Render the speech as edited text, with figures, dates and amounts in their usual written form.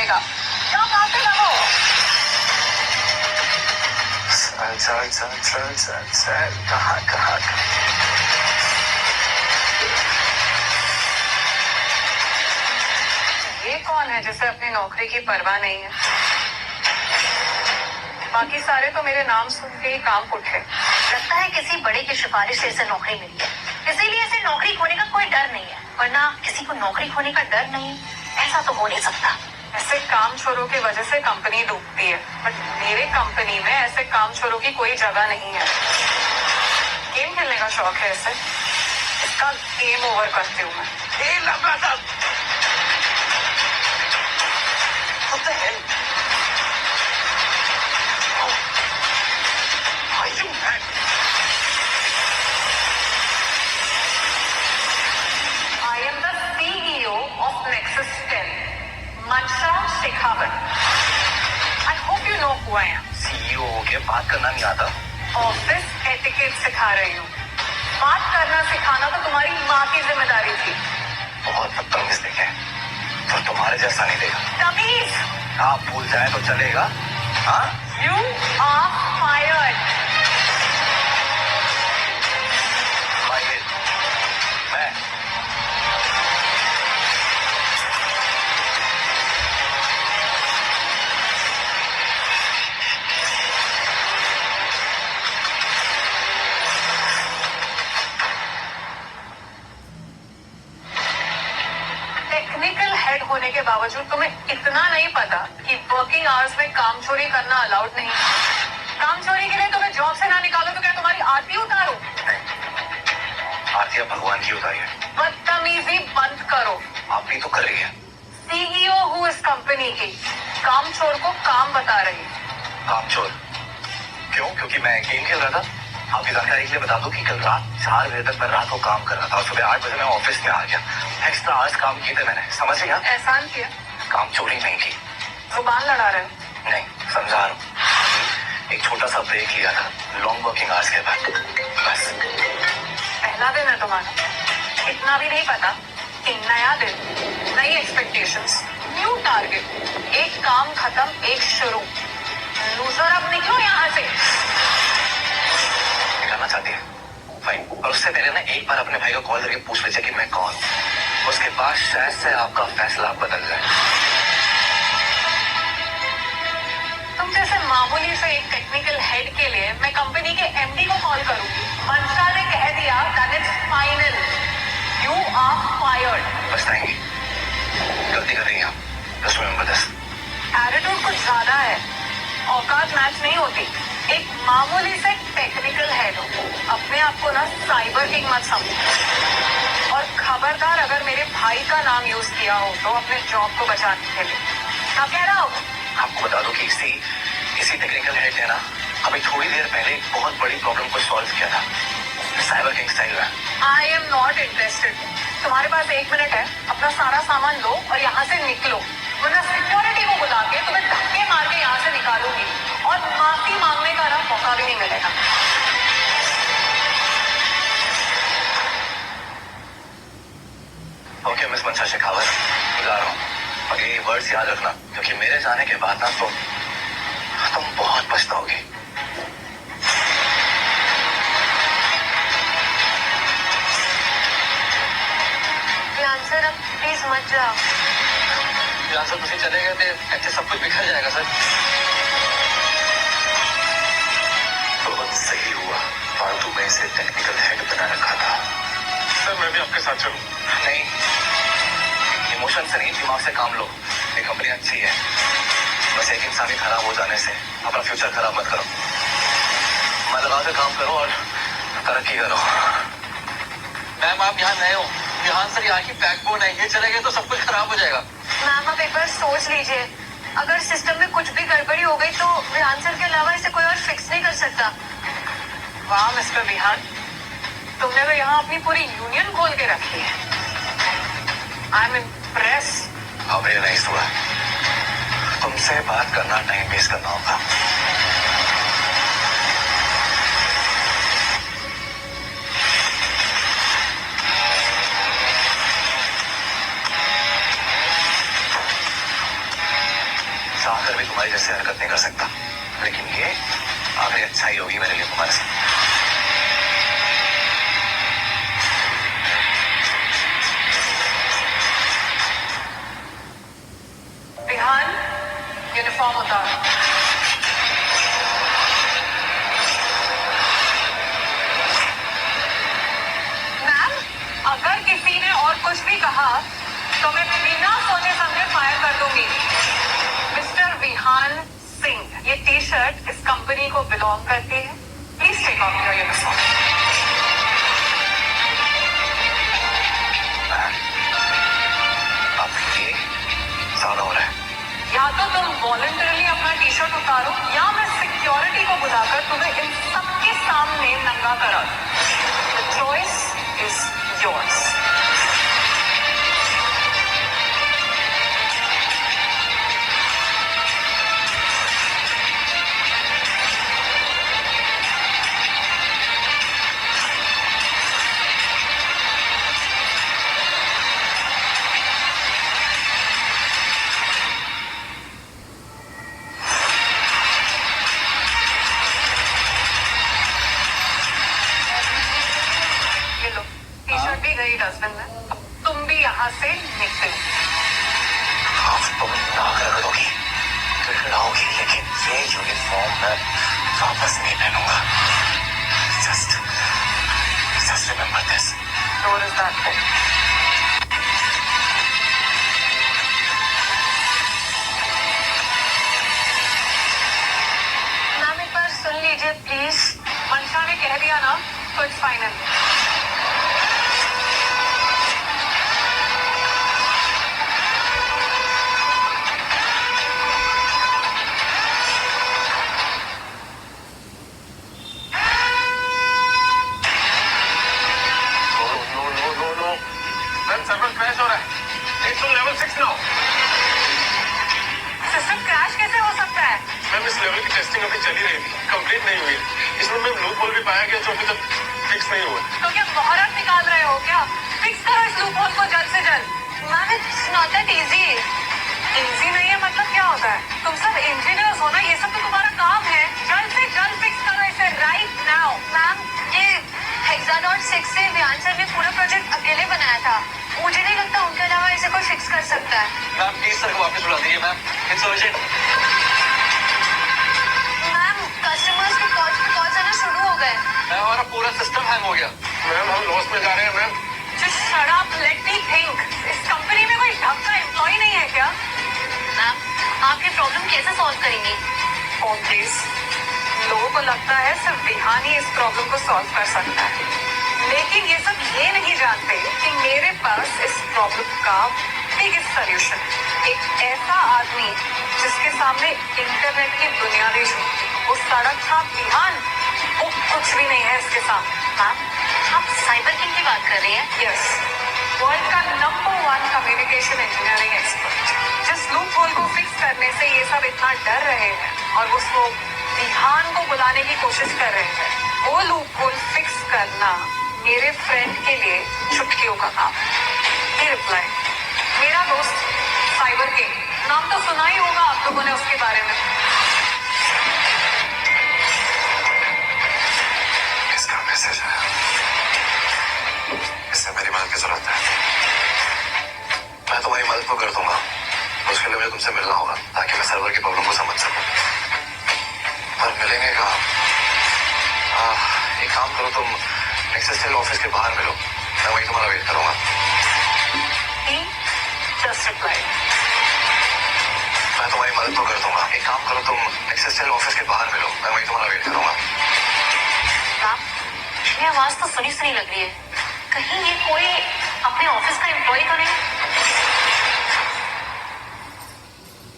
मिलेगा। जाओ काम पे लगो। चल चल चल चल चल कहाँ कहाँ ये कौन है जिसे अपनी नौकरी की परवाह नहीं है? बाकी सारे तो मेरे नाम सुन के ही काम उठे। लगता है किसी बड़े की सिफारिश से इसे नौकरी मिली है, इसीलिए इसे नौकरी खोने का कोई डर नहीं है। वरना किसी को नौकरी खोने का डर नहीं, ऐसा तो हो नहीं सकता। ऐसे काम चोरों की वजह से कंपनी डूबती है, बट मेरे कंपनी में ऐसे काम चोरों की कोई जगह नहीं है। गेम खेलने का शौक है इसे, इसका गेम ओवर करती हूँ मैं। What the hell? Are you mad? I am the CEO of Nexus 10, Mansha Shekhawat. I hope you know who I am. CEO हो के बात करना नहीं आता। ऑफिस एटिकेट सिखा रही हूँ। बात करना सिखाना तो तुम्हारी माँ की जिम्मेदारी थी। बहुत बदतमीज देखे, तो तुम्हारे जैसा नहीं देगा। तमीज। आप भूल जाए तो चलेगा? हाँ? You are fired. मैं टेक्निकल हेड होने के बावजूद तुम्हें इतना नहीं पता कि वर्किंग आवर्स में काम चोरी करना अलाउड नहीं। काम चोरी के लिए तुम्हें जॉब से ना निकालो तो क्या तुम्हारी आरती उतारो? आरती भगवान की उतारी है। बदतमीजी बंद करो। आप भी तो कर रही है। सीईओ हूँ इस कंपनी की, काम चोर को काम बता रही। काम चोर क्यों? क्योंकि मैं गेम खेल रहा था। आपकी जानकारी के लिए बता दूं कि कल रात 4 बजे तक मैं रात को काम कर रहा था और सुबह 8 बजे मैं ऑफिस में आ गया। एक्स्ट्रा आवर्स काम किए थे मैंने, समझ लिया? एहसान किया। काम चोरी नहीं की। जुबान लड़ा रहे हो? नहीं, समझा रहा हूँ। एक छोटा सा ब्रेक लिया था लॉन्ग वर्किंग आवर्स के बाद, बस। पहला दिन है तुम्हारा, इतना भी नहीं पता कि नया दिन, नई एक्सपेक्टेशंस, न्यू टारगेट, एक काम खत्म एक शुरू। लूजर अब निकलो यहाँ से। निकालना चाहती है? फाइन। और उससे पहले ना एक बार अपने भाई को कॉल करके पूछ लीजिए कि मैं कौन। उसके बाद शायद से आपका फैसला बदल जाए। तुम जैसे मामूली से एक टेक्निकल हेड के लिए मैं कंपनी के एमडी को कॉल करूंगी। मंशा ने कह दिया that is final, you are fired. पछताएंगी, गलती कर रही हैं आप। Just remember this. एटीट्यूड कुछ ज्यादा है, औकात मैच नहीं होती। एक मामूली से टेक्निकल हेड हो, अपने आप को ना साइबर किंग मत समझो। और खबरदार अगर मेरे भाई का नाम यूज किया हो तो अपने जॉब को बचाने के लिए। क्या कह रहा हो? आपको बता दूं कि इसी टेक्निकल हेड ने ना अभी थोड़ी देर पहले एक बहुत बड़ी प्रॉब्लम को सॉल्व किया था साइबर किंग स्टाइल में। I am not interested. तुम्हारे पास 1 मिनट है, अपना सारा सामान लो और यहाँ से निकलो, वरना सिक्योरिटी को बुला के तुम्हें धक्के मार के यहाँ से निकालूंगी और माफी मांगने का ना मौका भी नहीं मिलेगा। ओके मिस मंशा शेखावत, जा रहा हूँ। और ये वर्ड्स याद रखना, क्योंकि मेरे जाने के बाद ना तुम बहुत पछताओगी। सर अब प्लीज मत जाओ। सर तुम चले गए थे, ऐसे सब कुछ बिखर जाएगा सर। बहुत सही हुआ, फालतू में इसे टेक्निकल हेड बना रखा था। सर मैं भी आपके साथ चलूं? नहीं, इमोशन से नहीं, दिमाग से काम लो। ये कंपनी अच्छी है, बस एक इंसान ही खराब हो जाने से अपना फ्यूचर खराब मत करो। मन लगा के काम करो और तरक्की करो। मैम आप यहाँ नए हो, यहाँ सर यहाँ की बैकबोन है, ये चले गए तो सब कुछ खराब हो जाएगा। मैम आप एक बार सोच लीजिए, अगर सिस्टम में कुछ भी गड़बड़ी हो गई तो आंसर के अलावा इसे कोई और फिक्स नहीं कर सकता। वाह मिस्टर विहान, तुमने तो यहाँ अपनी पूरी यूनियन खोल के रखी है। I am impress. अब रियलाइज हुआ तुमसे बात करना टाइम वेस्ट करना होगा। चाहकर भी तुम्हारी जैसे हरकत नहीं कर सकता, लेकिन ये आखिरी अच्छाई होगी मेरे लिए तुम्हारे साथ। विहान, यूनिफॉर्म उतार। मैम, अगर किसी ने और कुछ भी कहा तो मैं बिना सोचे समझे फायर कर दूंगी। मिस्टर विहान सिंह, ये टी शर्ट इस कंपनी को बिलोंग करती है। Please take off your uniform. अब ये ज्यादा हो रहा है। या तो तुम वॉलंटरली अपना टी शर्ट उतारो या मैं सिक्योरिटी को बुलाकर तुम्हें इन सबके सामने नंगा करा दूं। The choice is yours. ये लो, टी शर्ट भी गई डस्टबिन में। अब तुम भी यहाँ से निकलो। अब तुम नाक रगड़ोगी, गिड़गिड़ाओगी, लेकिन ये यूनिफॉर्म मैं वापस नहीं पहनूंगा। Just remember this. Door is that way. Ma'am एक बार सुन लीजिए प्लीज। मंशा ने कह दिया ना तो it's final. No ma'am, server crash हो रहा है। It's on level 6 now. System crash कैसे हो सकता है? मैम, इस लेवल की टेस्टिंग अभी चली रही थी, कंप्लीट नहीं हुई। इसमें मैम लूप होल भी पाया गया जो अभी तक फिक्स नहीं हुआ। तो क्या मुहूर्त निकाल रहे हो क्या? फिक्स करो इस लूप होल को जल्द से जल्द। Ma'am it's not that easy. Easy नहीं है मतलब क्या होता है? तुम सब इंजीनियर्स हो ना, ये सब तो तुम्हारा काम है। जल्द से जल्द फिक्स करो इसे राइट नाउ। मैम ये हेक्साडॉट 6 से ध्यान सर ने पूरा प्रोजेक्ट अकेले बनाया था। मुझे नहीं लगता उनके अलावा इसे कोई फिक्स कर सकता है। मैम प्लीज सर को वापस बुला दीजिए ma'am, it's urgent. Ma'am customers के कॉल्स पे कॉल्स आना शुरू हो गए। मैम हमारा पूरा सिस्टम हैंग हो गया। मैम हम लॉस में जा रहे हैं ma'am. Just shut up, let me think. इस कंपनी में कोई ढंग का एम्प्लॉय नहीं है क्या? मैम आप ये प्रॉब्लम कैसे सॉल्व करेंगी? Oh, please. लोगों को लगता है सिर्फ विहान ही इस प्रॉब्लम को सॉल्व कर सकता है, लेकिन ये सब ये नहीं जानते कि मेरे पास इस प्रॉब्लम का बिगेस्ट सॉल्यूशन है। एक ऐसा आदमी जिसके सामने इंटरनेट की बुनियादी जो वो सड़क था विहान, वो कुछ भी नहीं है इसके सामने। मैम आप साइबर किंग की बात कर रही हैं? यस, वर्ल्ड का नंबर 1 कम्युनिकेशन इंजीनियरिंग एक्सपर्ट। जिस लूप होल को फिक्स करने से ये सब इतना डर रहे हैं और उसको विहान को बुलाने की कोशिश कर रहे हैं, वो लूप होल फिक्स करना मेरे फ्रेंड के लिए चुटकियों का काम है। ही रिप्लाई, मेरा दोस्त साइबर किंग, नाम तो सुना ही होगा आप लोगों ने उसके बारे में। इसका मैसेज आया, इससे मेरी मदद की जरूरत है। मैं तुम्हारी मदद तो कर दूंगा, उसके लिए मुझे तुमसे मिलना होगा ताकि मैं सर्वर की प्रॉब्लम को समझ सकूं। पर मिलेंगे कहाँ? एक काम करो, तुम एक्सेल ऑफिस के बाहर मिलो, मैं वहीं तुम्हारा वेट करूंगा। ही जस्ट रिप्लाई, मैं तुम्हारी मदद तो कर दूंगा। एक काम करो, तुम एक्सेल ऑफिस के बाहर मिलो, मैं वहीं तुम्हारा वेट करूंगा। मैम ये आवाज तो सुनी सुनी लग रही है। कहीं ये कोई अपने ऑफिस का एम्प्लॉय तो नहीं?